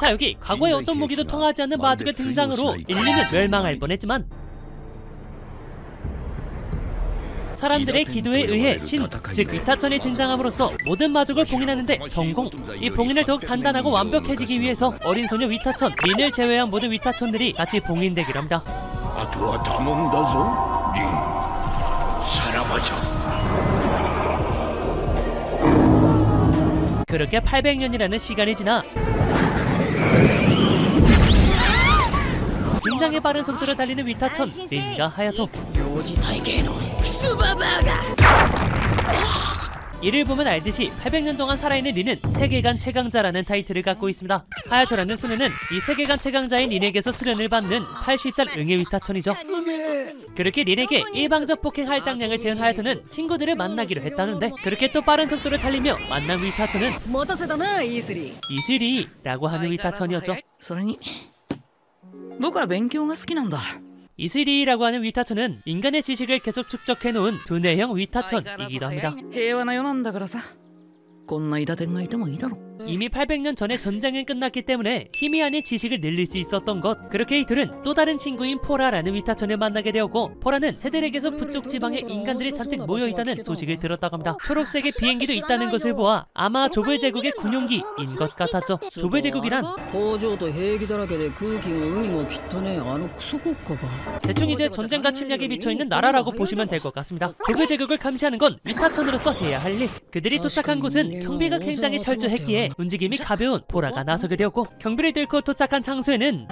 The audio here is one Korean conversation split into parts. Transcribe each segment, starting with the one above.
자, 여기 과거의 어떤 무기도 통하지 않는 마족의 등장으로 인류는 멸망할 뻔했지만 사람들의 기도에 의해 신, 즉 위타천이 등장함으로써 모든 마족을 봉인하는데 성공! 이 봉인을 더욱 단단하고 완벽해지기 위해서 어린 소녀 위타천, 린을 제외한 모든 위타천들이 같이 봉인되기로 합니다. 그렇게 800년이라는 시간이 지나 굉장히 빠른 속도로 달리는 위타천, 린과 하야토. 이를 보면 알듯이 800년 동안 살아있는 린은 세계관 최강자라는 타이틀을 갖고 있습니다. 하야토라는 소녀는 이 세계관 최강자인 린에게서 수련을 받는 80살 응애 위타천이죠. 그렇게 린에게 일방적 폭행 할당량을 재은 하야토는 친구들을 만나기로 했다는데, 그렇게 또 빠른 속도로 달리며 만난 위타천은 이슬이라고 하는 위타천이었죠. 이슬이라고 하는 위타천은 인간의 지식을 계속 축적해놓은 두뇌형 위타천이기도 합니다. 이미 800년 전에 전쟁은 끝났기 때문에 힘이 아닌 지식을 늘릴 수 있었던 것. 그렇게 이 둘은 또 다른 친구인 포라라는 위타천을 만나게 되었고, 포라는 새들에게서 북쪽 지방에 인간들이 잔뜩 모여있다는 소식을 들었다고 합니다. 초록색의 비행기도 있다는 것을 보아 아마 조블 제국의 군용기인 것 같았죠. 조블 제국이란 대충 이제 전쟁과 침략에 미쳐있는 나라라고 보시면 될 것 같습니다. 조블 제국을 감시하는 건 위타천으로서 해야 할 일. 그들이 도착한 곳은 경비가 굉장히 철저했기에 움직임이 가벼운 포라가 나서게 되었고, 경비를 뚫고 도착한 장소에는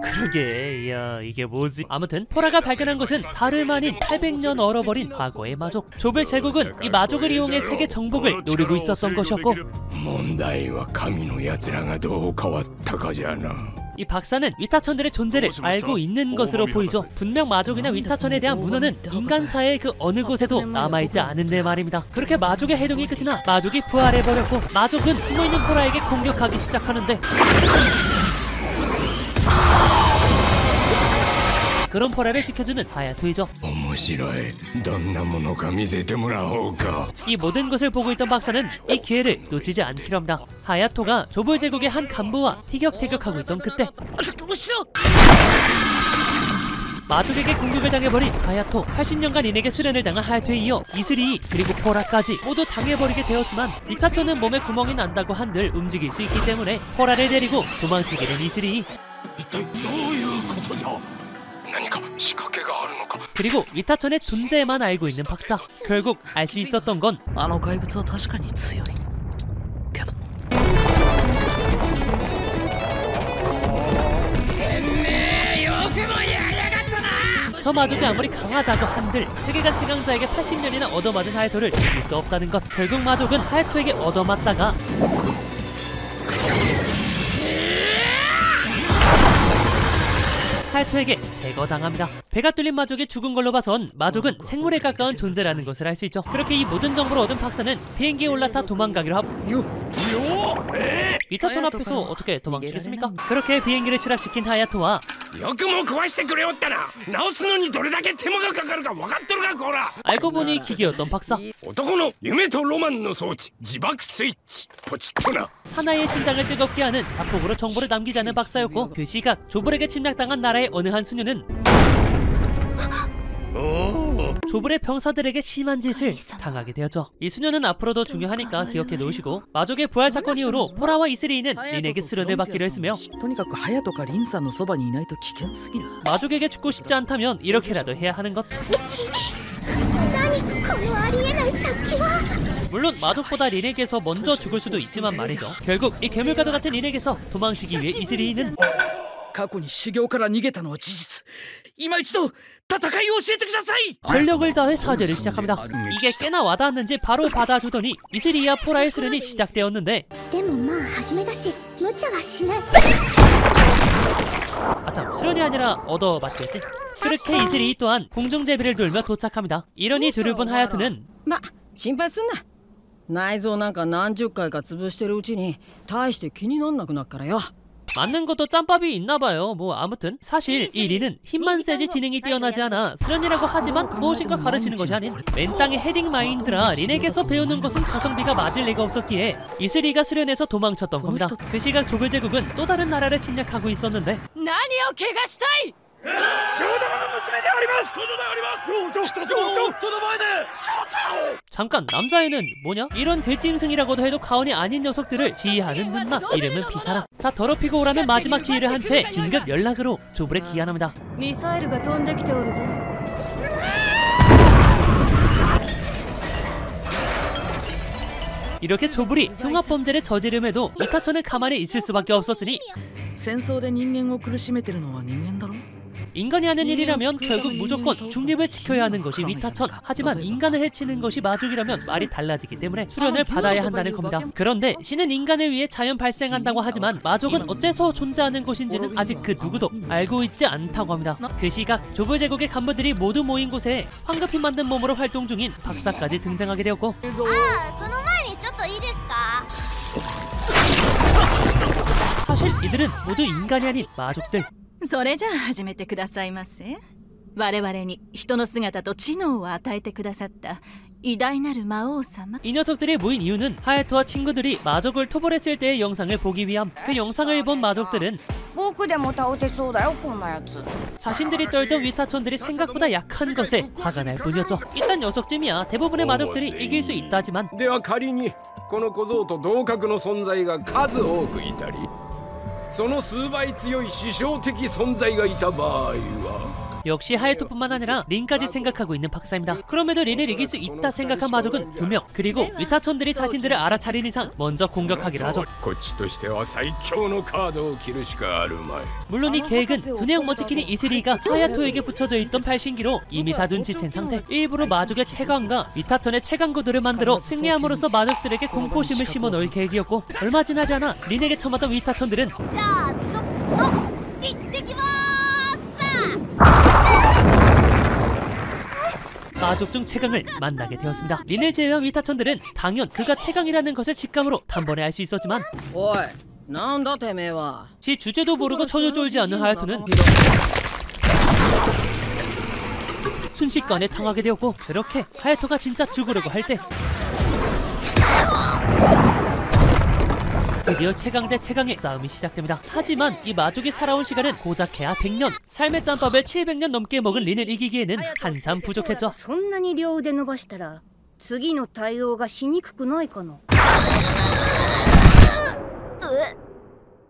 그러게, 이야 이게 뭐지? 아무튼 포라가 발견한 것은 다름 아닌 800년 얼어버린 과거의 마족. 조블 제국은 이 마족을 이용해 세계 정복을 노리고 있었던 것이었고, 이 박사는 위타천들의 존재를 알고 있는 것으로 보이죠. 분명 마족이나 위타천에 대한 문헌은 인간사의 그 어느 곳에도 남아있지 않은데 말입니다. 그렇게 마족의 해동이 끝이나 마족이 부활해버렸고, 마족은 숨어있는 포라에게 공격하기 시작하는데, 그런 포라를 지켜주는 하야토이죠. 이 모든 것을 보고 있던 박사는 이 기회를 놓치지 않기로 합니다. 하야토가 조블 제국의 한 간부와 티격태격하고 있던 그때 마족에게 공격을 당해버린 하야토, 80년간 린에게 수련을 당한 하야토에 이어 이슬이 그리고 포라까지 모두 당해버리게 되었지만, 위타천은 몸에 구멍이 난다고 한들 움직일 수 있기 때문에 포라를 데리고 도망치게 된 이슬이. 그리고 위타천의 존재만 알고 있는 박사, 결국 알 수 있었던 건 저 마족이 아무리 강하다고 한들 세계관 최강자에게 80년이나 얻어맞은 하야토를 이길 수 없다는 것. 결국 마족은 하야토에게 얻어맞다가 하야토에게 제거당합니다. 배가 뚫린 마족이 죽은 걸로 봐선 마족은 생물에 가까운 존재라는 것을 알 수 있죠. 그렇게 이 모든 정보를 얻은 박사는 비행기에 올라타 도망가기로 하고, 위타천 앞에서 어떻게 도망치겠습니까? 그렇게 비행기를 추락시킨 하야토와 알고 보니 기계였던 박사, 사나이의 심장을 뜨겁게 하는 자폭으로 정보를 남기자는 박사였고, 그 시각 조블에게 침략당한 나라의 어느 한 수녀는 조블의 병사들에게 심한 짓을 당하게 되었죠. 이 수녀는 앞으로도 중요하니까 기억해 놓으시고, 마족의 부활 사건 이후로 포라와 이슬이는 린에게 수련을 받기로 했으며, 마족에게 죽고 싶지 않다면 이렇게라도 해야 하는 것. 물론 마족보다 린에게서 먼저 죽을 수도 있지만 말이죠. 결국 이 괴물과도 같은 린에게서 도망치기 위해 이슬이는 전력을 다해 사죄를 시작합니다. 이게 꽤나 와닿았는지 바로 받아주더니 이슬이와 포라의 수련이 시작되었는데, 아참, 수련이 아니라 얻어맞겠지. 그렇게 이슬이 또한 공중제비를 돌며 도착합니다. 이러니 둘을 본 하야토는 心配すんな。内臓なんか何十回か潰してるうちに大して気になんなくなっからよ。 맞는 것도 짬밥이 있나봐요. 뭐 아무튼 사실 이 린은 힘만 세지 지능이 뛰어나지 않아 수련이라고 하지만 무엇인가 가르치는 것이 아닌 맨땅의 헤딩 마인드라 린에게서 배우는 것은 가성비가 맞을 리가 없었기에 이슬이가 수련해서 도망쳤던 겁니다. 그 시각 조별 제국은 또 다른 나라를 침략하고 있었는데 잠깐, 남자애는 뭐냐? 이런 대짐승이라고도 해도 과언이 아닌 녀석들을 지휘하는 눈나, 이름은 비사라. 다 더럽히고 오라는 마지막 지휘를 한 채 긴급 연락으로 조블에 귀환합니다. 미사일가 飛んできておるぞ. 이렇게 조블이 흉악범죄를 저지름에도 이타천은 가만히 있을 수밖에 없었으니 戦争で人間を苦しめてるのは人間だろ? 인간이 하는 일이라면 결국 무조건 중립을 지켜야 하는 것이 위타천. 하지만 인간을 해치는 것이 마족이라면 말이 달라지기 때문에 수련을 받아야 한다는 겁니다. 그런데 신은 인간을 위해 자연 발생한다고 하지만 마족은 어째서 존재하는 것인지는 아직 그 누구도 알고 있지 않다고 합니다. 그 시각 조블 제국의 간부들이 모두 모인 곳에 황급히 만든 몸으로 활동 중인 박사까지 등장하게 되었고, 사실 이들은 모두 인간이 아닌 마족들. それじゃあ始めてくださいませ。我々に人の姿と知能を与えてくださった偉大なる魔王様。 이 녀석들이 모인 이유는 하야토와 친구들이 마족을 토벌했을 때의 영상을 보기 위함. 그 영상을 본 마족들은 僕でも倒せそうだよこんなやつ. 자신들이 떨던 위타천들이 생각보다 약한 것에 화가 날 뿐이었죠. 일단 녀석쯤이야 대부분의 마족들이 이길 수 있다지만 では仮にこの小僧と同格の存在が数多くいたりその数倍強い師匠的存在がいた場合は 역시 하야토뿐만 아니라 린까지 생각하고 있는 박사입니다. 그럼에도 린을 이길 수 있다 생각한 마족은 2명. 그리고 위타천들이 자신들을 알아차린 이상 먼저 공격하기로 하죠. こっちとしては最強のカードを切るしかあるまい. 물론 이 계획은 두뇌형 멋지키니 이슬이가 하야토에게 붙여져 있던 발신기로 이미 다 눈치챈 상태. 일부러 마족의 최강과 위타천의 최강구도를 만들어 승리함으로써 마족들에게 공포심을 심어 넣을 계획이었고, 얼마 지나지 않아 린에게 처맞던 위타천들은 마족 중 최강을 만나게 되었습니다. 린을 제외한 위타천들은 당연 그가 최강이라는 것을 직감으로 단번에 알 수 있었지만, おいなんだてめえは. 지 주제도 모르고 전혀 쫄지 않는 하야토는 순식간에 당하게 되었고, 그렇게 하야토가 진짜 죽으려고 할 때 드디어 최강 대 최강의 싸움이 시작됩니다. 하지만 이 마족이 살아온 시간은 고작해야 100년. 삶의 짬밥을 700년 넘게 먹은 린을 이기기에는 한참 부족했죠. そんなに両腕伸ばしたら次の対応がしにくくないかな。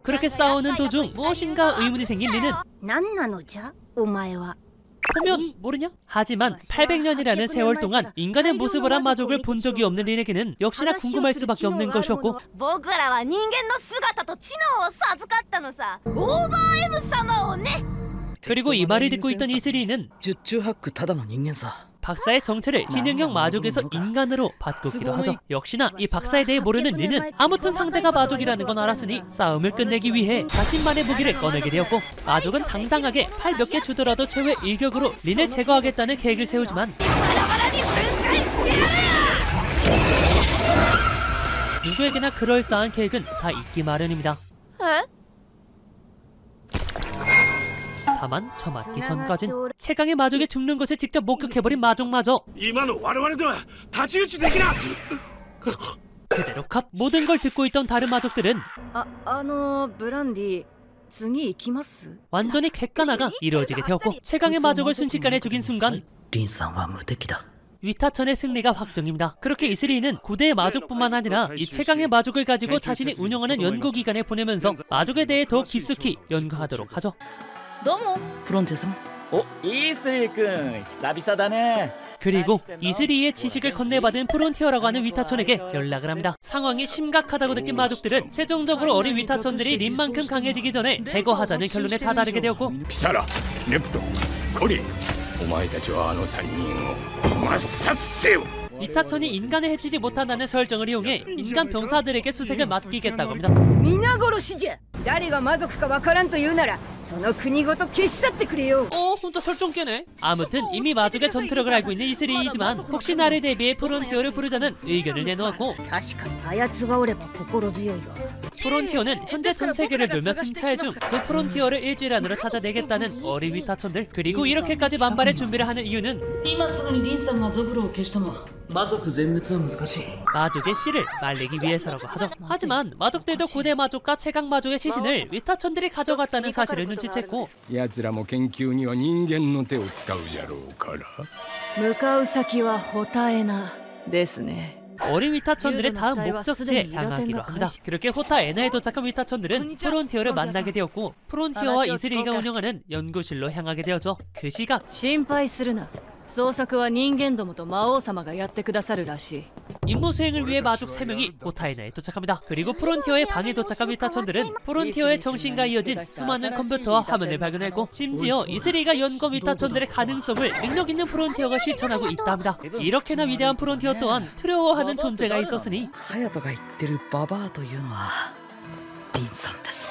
그렇게 싸우는 도중 무엇인가 의문이 생긴 린은 何なのじゃお前は。 보면 모르냐? 하지만 800년이라는 세월 동안 인간의 모습을 한 마족을 본 적이 없는 린에게는 역시나 궁금할 수밖에 없는 것이었고, 僕らは人間の姿と知能を授かったのさ。オーバー M 様をね。 그리고 이 말을 듣고 있던 이슬이는 十中八九ただの人間さ. 박사의 정체를 지능형 마족에서 인간으로 바꾸기로 하죠. 역시나 이 박사에 대해 모르는 린은 아무튼 상대가 마족이라는 건 알았으니 싸움을 끝내기 위해 자신만의 무기를 꺼내게 되었고, 마족은 당당하게 팔 몇 개 주더라도 최후의 일격으로 린을 제거하겠다는 계획을 세우지만 누구에게나 그럴싸한 계획은 다 있기 마련입니다. 다만 저 맞기 전까진 최강의 마족이 죽는 것을 직접 목격해버린 마족마저 今の我々では太刀打ちできない. 그대로 컷. 모든 걸 듣고 있던 다른 마족들은 ブランディ次行きます? 완전히 객관화가 이루어지게 되었고, 최강의 마족을 순식간에 죽인 순간 リンさんは無敵だ. 위타천의 승리가 확정입니다. 그렇게 이슬이는 고대의 마족뿐만 아니라 이 최강의 마족을 가지고 자신이 운영하는 연구기관에 보내면서 마족에 대해 더욱 깊숙이 연구하도록 하죠. どうもプロンテさん. お、イースリー君、久々だね. 그리고 이슬이의 지식을 건네받은 프론티어라고 하는 위타천에게 연락을 합니다. 상황이 심각하다고 느낀 마족들은 최종적으로 어린 위타천들이 린만큼 강해지기 전에 제거하자는 결론에 다다르게 되었고, キサラ、ネプトン、コリン、お前たちはあの3人を抹殺せよ. 위타천이 인간을 해치지 못한다는 설정을 이용해 인간 병사들에게 수색을 맡기겠다고 합니다. 皆殺しじゃ。誰が魔族かわからんと言うならその国ごと消し去ってくれよ。 혼자 설정 깨네. 아무튼 이미 마족의 전투력을 알고 있는 이슬이지만 혹시 나를 대비해 프론티어를 부르자는 의견을 내놓았고, 確かにあやつがおれば心強いが 프론티어는 현재 전 세계를 몇몇 승차해 중 그 프론티어를 일주일 안으로 찾아내겠다는 어린 위타천들. 그리고 이렇게까지 만발의 준비를 하는 이유는 今すぐにリンさんがゾブロを消しても魔族全滅は難しい 마족의 씨를 말리기 위해서라고 하죠. 하지만 마족들도 고대 마족과 최강 마족의 시신을 위타천들이 가져갔다는 사실을 눈치챘고 奴らも研究には人間の手を使うじゃろうから。向かう先はホタエナですね。 어린 위타천들의 다음 목적지에 향하기로 합니다. 그렇게 호타에나에 도착한 위타천들은 프론티어를 만나게 되었고 프론티어와 이슬이가 운영하는 연구실로 향하게 되었죠. 그 시각 心配するな。捜索は人間どもと魔王様がやってくださるらしい。 임무 수행을 위해 마족 3명이 호타에나에 도착합니다. 그리고 프론티어의 방에 도착한 위타천들은 프론티어의 정신과 이어진 수많은 컴퓨터와 화면을 발견하고 심지어 이슬이가 연구한 위타천들의 가능성을 능력 있는 프론티어가 실천하고 있다 합니다. 이렇게나 위대한 프론티어 또한 두려워하는 존재가 있었으니 隼人が言ってるババアというのはリンさんです。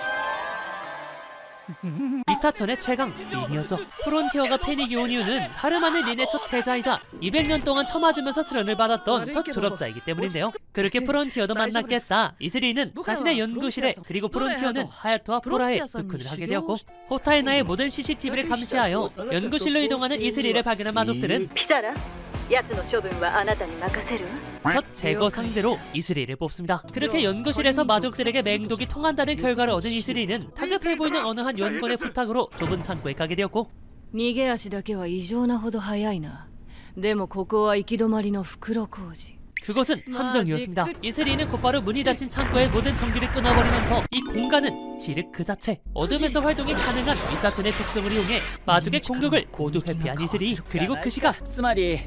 위타천의 최강 린이었죠. 프론티어가 패닉이 온 이유는 다름 아닌 린의 첫 제자이자 200년 동안 처맞으면서 수련을 받았던 첫 졸업자이기 때문인데요. 그렇게 프론티어도 만났겠다. 이슬이는 자신의 연구실에 그리고 프론티어는 하야토와 포라에 득훈을 하게 되었고 호타에나의 모든 CCTV를 감시하여 연구실로 이동하는 이슬이를 발견한 마족들은 ピサラ奴の処分はあなたに任せるわ 첫 제거 상대로 이슬이를 뽑습니다. 그렇게 연구실에서 마족들에게 맹독이 통한다는 결과를 얻은 이슬이는 다급해 보이는 어느 한 연구원의 부탁으로 좁은 창고에 가게 되었고 逃げ足だけは異常なほど速いな。でもここは行き止まりの袋小路。 그것은 함정이었습니다. 이슬이는 곧바로 문이 닫힌 창고의 모든 전기를 끊어버리면서 이 공간은 지륵 그 자체. 어둠에서 활동이 가능한 위타천의 특성을 이용해 마족의 공격을 고두 회피한 이슬이. 그리고 그 시각 つまり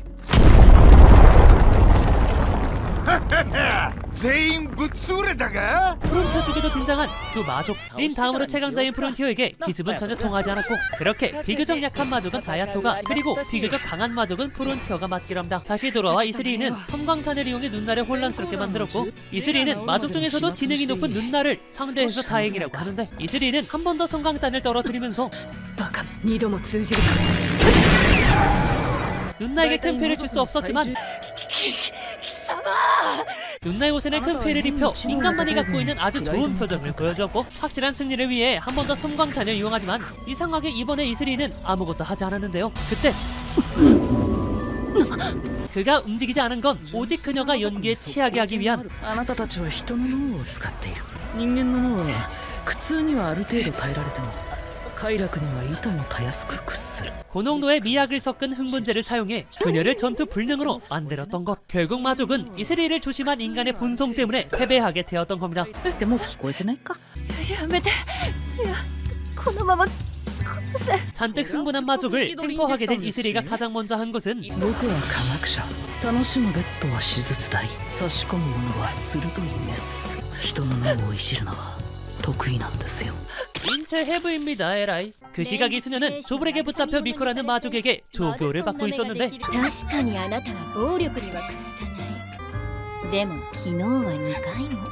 全員ぶっ潰れたか 프론티어 쪽에도 등장한 두 마족. 린 다음으로 최강자인 프론티어에게 기습은 전혀 통하지 않았고 그렇게 비교적 약한 마족은 하야토가 그리고 비교적 강한 마족은 프론티어가 맡기로 합니다. 다시 돌아와 이슬이는 섬광탄을 이용해 눈날을 혼란스럽게 만들었고 이슬이는 마족 중에서도 지능이 높은 눈날을 상대해서 다행이라고 하는데 이슬이는 한 번 더 섬광탄을 떨어뜨리면서 バカ二度も通じるか。 눈날에게 큰 피해를 줄 수 없었지만 눈날 요새는 큰 피해를 입혀 인간만이 갖고 있는 아주 좋은 표정을 보여주었고 확실한 승리를 위해 한 번 더 섬광탄을 이용하지만 이상하게 이번에 이슬이는 아무것도 하지 않았는데요. 그때 그가 움직이지 않은 건 오직 그녀가 연기에 취하게 하기 위한 あなたたちは人の脳を使っている。人間の脳は苦痛にはある程度耐えられても快楽にはいともたやすく屈する。 고농도의 미약을 섞은 흥분제를 사용해 그녀를 전투 불능으로 만들었던 것. 결국 마족은 이슬이를 조심한 인간의 본성 때문에 패배하게 되었던 겁니다. でも聞こえてないか。やめていやこのまま 잔뜩 흥분한 마족을 생포하게 된 이슬이가 가장 먼저 한 것은 僕は科学者。楽しむベッドは手術台。差し込むものは鋭いメス。人の脳をいじるのは得意なんですよ。 인체 해부입니다, 에라이. 그 시각 이 수녀는 조블에게 붙잡혀 미코라는 마족에게 조교를 받고 있었는데 確かにあなたは暴力には屈さない。でも昨日は2回も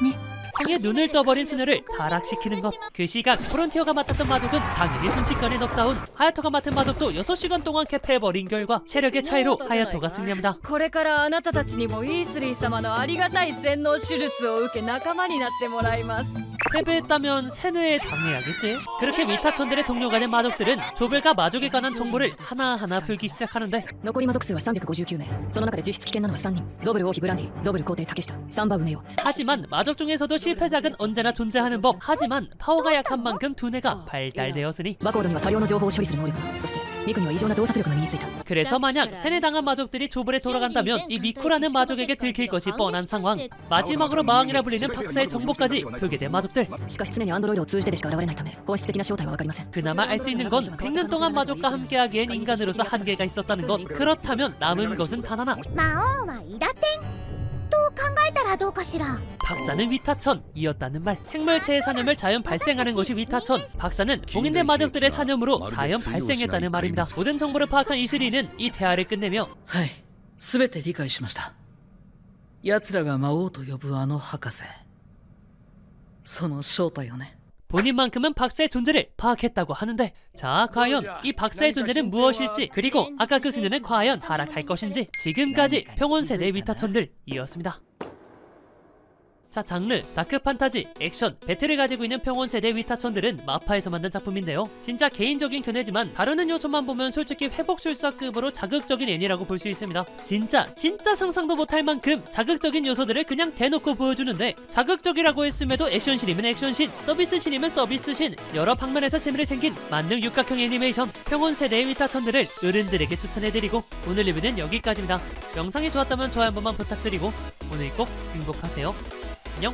ね。 상에 눈을 떠버린 수녀를 타락시키는 것. 그 시각 프론티어가 맡았던 마족은 당연히 순식간에 넉다운. 하야토가 맡은 마족도 6시간 동안 캡해버린 결과 체력의 차이로 하야토가 승리합니다. これからあなたたちにもイースリー様のありがたい洗脳手術を受け仲間になってもらいます。 패배했다면 세뇌에 당해야겠지. 그렇게 위타천들의 동료가 된 마족들은 조블과 마족에 관한 정보를 하나하나 풀기 시작하는데 残り魔族数は359名。その中で実質危険なのは3人。ゾブル王妃ブランディ、ゾブル皇帝竹下、サンバ梅よ。 하지만 마족 중에서도 실패작은 언제나 존재하는 법. 하지만 파워가 약한 만큼 두뇌가 발달되었으니 バコードには多量の情報を処理する能力が。そしてミクには異常な洞察力が身についた。 그래서 만약 세뇌당한 마족들이 조블에 돌아간다면 이 미쿠라는 마족에게 들킬 것이 뻔한 상황. 마지막으로 마왕이라 불리는 박사의 정보까지 표기된 마족들. しかし常にアンドロイドを通じてでしか現れないため本質的な正体は分かりません。 그나마 알 수 있는 건 100년 동안 마족과 함께하기엔 인간으로서 한계가 있었다는 것. 그렇다면 남은 것은 단 하나. 魔王はイダテンと考えたらどうかしら。 박사는 위타천이었다는 말. 생물체의 사념을 자연 발생하는 것이 위타천. 박사는 봉인된 마족들의 사념으로 자연 발생했다는 말입니다. 모든 정보를 파악한 이슬이는 이 대화를 끝내며 はい、すべて理解しました。奴らが魔王と呼ぶあの博士。その正体をね。 본인만큼은 박사의 존재를 파악했다고 하는데 자 과연 이 박사의 존재는 무엇일지 그리고 아까 그 수녀는 과연 하락할 것인지 지금까지 평온세대 위타천들이었습니다. 자, 장르, 다크 판타지, 액션, 배틀을 가지고 있는 평온 세대 위타천들은 마파에서 만든 작품인데요. 진짜 개인적인 견해지만 다루는 요소만 보면 솔직히 회복술사급으로 자극적인 애니라고 볼 수 있습니다. 진짜 상상도 못할 만큼 자극적인 요소들을 그냥 대놓고 보여주는데, 자극적이라고 했음에도 액션신이면 액션신, 서비스신이면 서비스신, 여러 방면에서 재미를 생긴 만능 육각형 애니메이션 평온 세대의 위타천들을 어른들에게 추천해드리고, 오늘 리뷰는 여기까지입니다. 영상이 좋았다면 좋아요 한 번만 부탁드리고 오늘 꼭 행복하세요. 안녕.